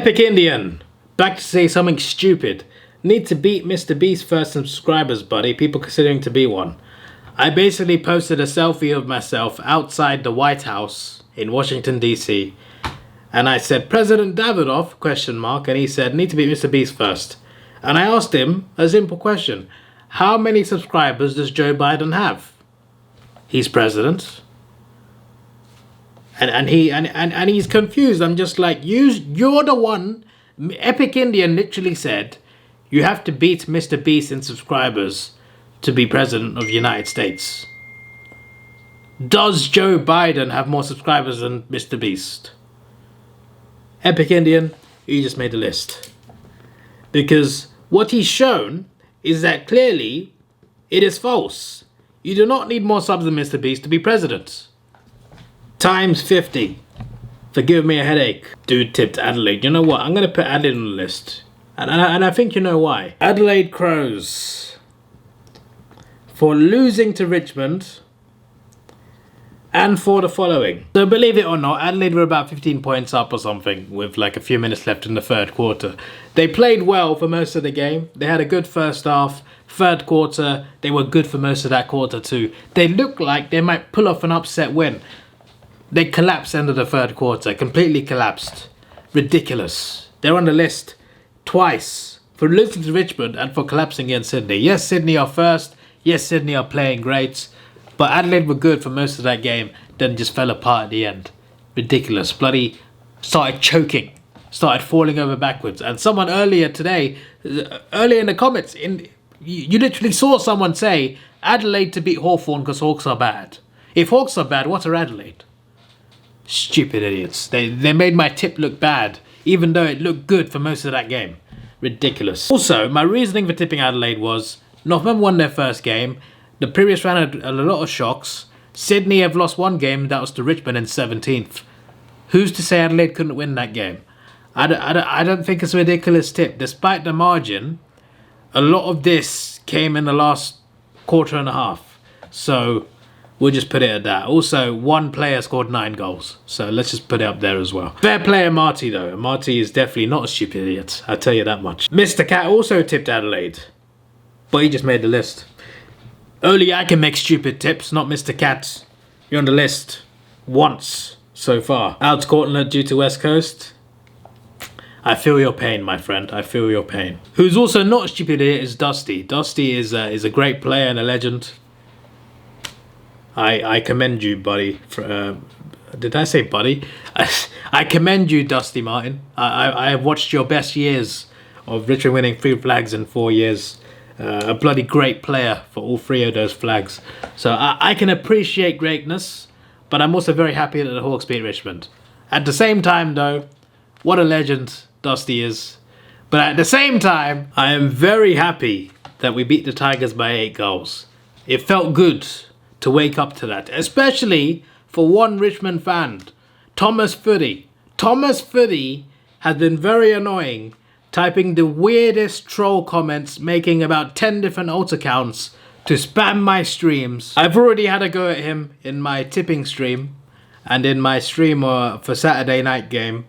Epic Indian, back to say something stupid. Need to beat Mr. Beast first subscribers, buddy. People considering to be one. I basically posted a selfie of myself outside the White House in Washington, D.C. And I said, President Davidoff, question mark. And he said, need to beat Mr. Beast first. And I asked him a simple question. How many subscribers does Joe Biden have? He's president. And he's confused. I'm just like, you're the one. Epic Indian literally said, you have to beat Mr. Beast in subscribers to be president of the United States. Does Joe Biden have more subscribers than Mr. Beast? Epic Indian, you just made a list. Because what he's shown is that clearly it is false. You do not need more subs than Mr. Beast to be president. Times 50. Forgive me a headache. Dude tipped Adelaide. You know what? I'm going to put Adelaide on the list. And I think you know why. Adelaide Crows. For losing to Richmond. And for the following. So believe it or not, Adelaide were about 15 points up or something with like a few minutes left in the third quarter. They played well for most of the game. They had a good first half. Third quarter, they were good for most of that quarter too. They looked like they might pull off an upset win. They collapsed end of the third quarter. Completely collapsed. Ridiculous. They're on the list twice. For losing to Richmond and for collapsing against Sydney. Yes, Sydney are first. Yes, Sydney are playing great. But Adelaide were good for most of that game. Then just fell apart at the end. Ridiculous. Bloody started choking. Started falling over backwards. And someone earlier today, earlier in the comments, you literally saw someone say Adelaide to beat Hawthorn because Hawks are bad. If Hawks are bad, what are Adelaide? Stupid idiots. They made my tip look bad, even though it looked good for most of that game. Ridiculous. Also, my reasoning for tipping Adelaide was Northern won their first game. The previous round had a lot of shocks. Sydney have lost one game, that was to Richmond in 17th. Who's to say Adelaide couldn't win that game? I don't think it's a ridiculous tip. Despite the margin, a lot of this came in the last quarter and a half. So we'll just put it at that. Also, one player scored 9 goals. So let's just put it up there as well. Fair play Marty though. Marty is definitely not a stupid idiot. I'll tell you that much. Mr. Cat also tipped Adelaide. But he just made the list. Only I can make stupid tips, not Mr. Cat. You're on the list. Once so far. Out to Cortland due to West Coast. I feel your pain, my friend. I feel your pain. Who's also not a stupid idiot is Dusty. Dusty is a great player and a legend. I commend you, buddy. Did I say buddy? I commend you, Dusty Martin. I have watched your best years of Richmond winning 3 flags in 4 years. A bloody great player for all 3 of those flags. So I can appreciate greatness, but I'm also very happy that the Hawks beat Richmond. At the same time, though, what a legend Dusty is. But at the same time, I am very happy that we beat the Tigers by 8 goals. It felt good to wake up to that, especially for one Richmond fan, Thomas Footy. Thomas Footy has been very annoying, typing the weirdest troll comments, making about 10 different alt accounts to spam my streams. I've already had a go at him in my tipping stream and in my stream for Saturday's night game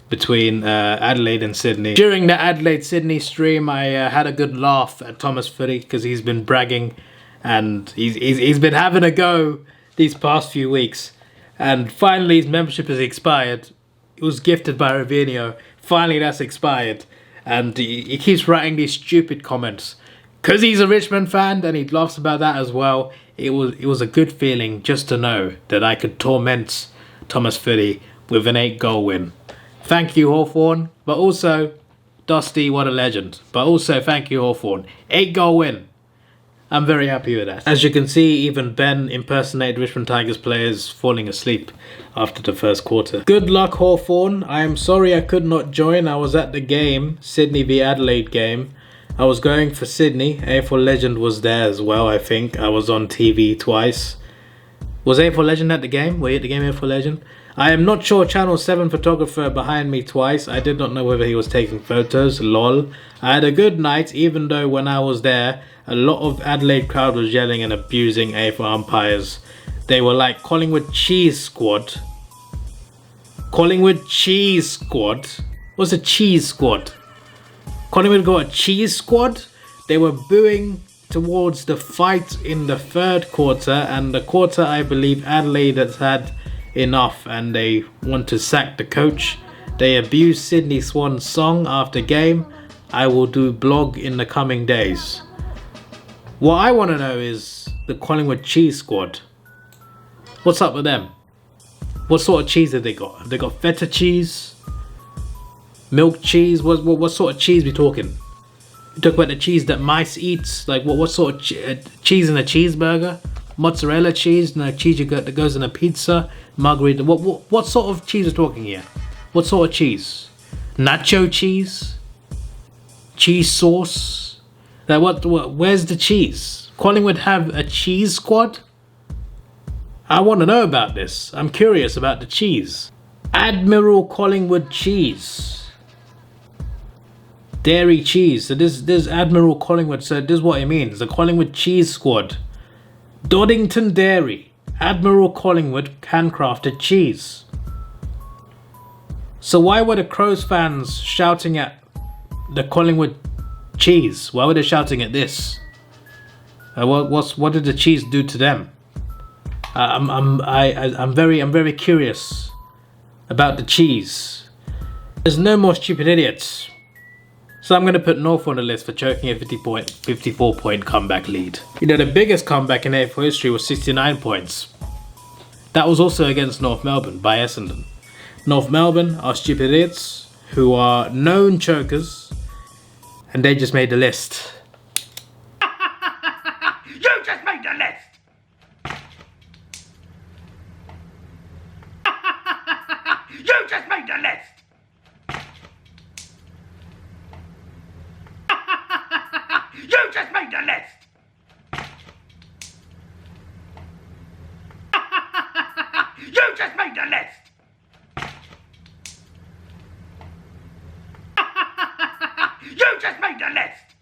between Adelaide and Sydney. During the Adelaide-Sydney stream, I had a good laugh at Thomas Footy because he's been bragging and he's been having a go these past few weeks. And finally his membership has expired. It was gifted by Ravinho. Finally that's expired. And he keeps writing these stupid comments. Because he's a Richmond fan and he laughs about that as well. It was a good feeling just to know that I could torment Thomas Footy with an 8-goal win. Thank you, Hawthorn. But also, Dusty, what a legend. But also, thank you, Hawthorn. 8-goal win. I'm very happy with that. As you can see, even Ben impersonated Richmond Tigers players falling asleep after the first quarter. Good luck, Hawthorn. I am sorry I could not join. I was at the game, Sydney v Adelaide game. I was going for Sydney. A4 Legend was there as well, I think. I was on TV twice. Was A4 Legend at the game? Were you at the game, A4 Legend? I am not sure. Channel 7 photographer behind me twice. I did not know whether he was taking photos. Lol. I had a good night, even though when I was there, a lot of Adelaide crowd was yelling and abusing A4 umpires. They were like Collingwood cheese squad. Collingwood Cheese Squad. What's a cheese squad? Collingwood got a cheese squad? They were booing towards the fight in the third quarter, and the quarter I believe Adelaide has had enough and they want to sack the coach. They abused Sydney Swan's song after game. I will do blog in the coming days. What I want to know is the Collingwood Cheese Squad. What's up with them? What sort of cheese have they got? Have they got feta cheese? Milk cheese? What sort of cheese we talking? We talk about the cheese that mice eats. Like what sort of cheese in a cheeseburger? Mozzarella cheese? No, cheese that goes in a pizza? Margarita? What sort of cheese are we talking here? What sort of cheese? Nacho cheese? Cheese sauce? Like where's the cheese? Collingwood have a cheese squad? I want to know about this. I'm curious about the cheese. Admiral Collingwood cheese. Dairy cheese. So this Admiral Collingwood. So this is what it means. The Collingwood cheese squad. Doddington Dairy. Admiral Collingwood handcrafted cheese. So why were the Crows fans shouting at the Collingwood cheese? Why were they shouting at this? What did the cheese do to them? I'm very curious about the cheese. There's no more stupid idiots. So I'm going to put North on the list for choking a 54 point comeback lead. You know, the biggest comeback in AFL history was 69 points. That was also against North Melbourne by Essendon. North Melbourne are stupid idiots who are known chokers, and they just made the list. You just made the list! You just made the list! You just made the list! You just made the list! You just made the list!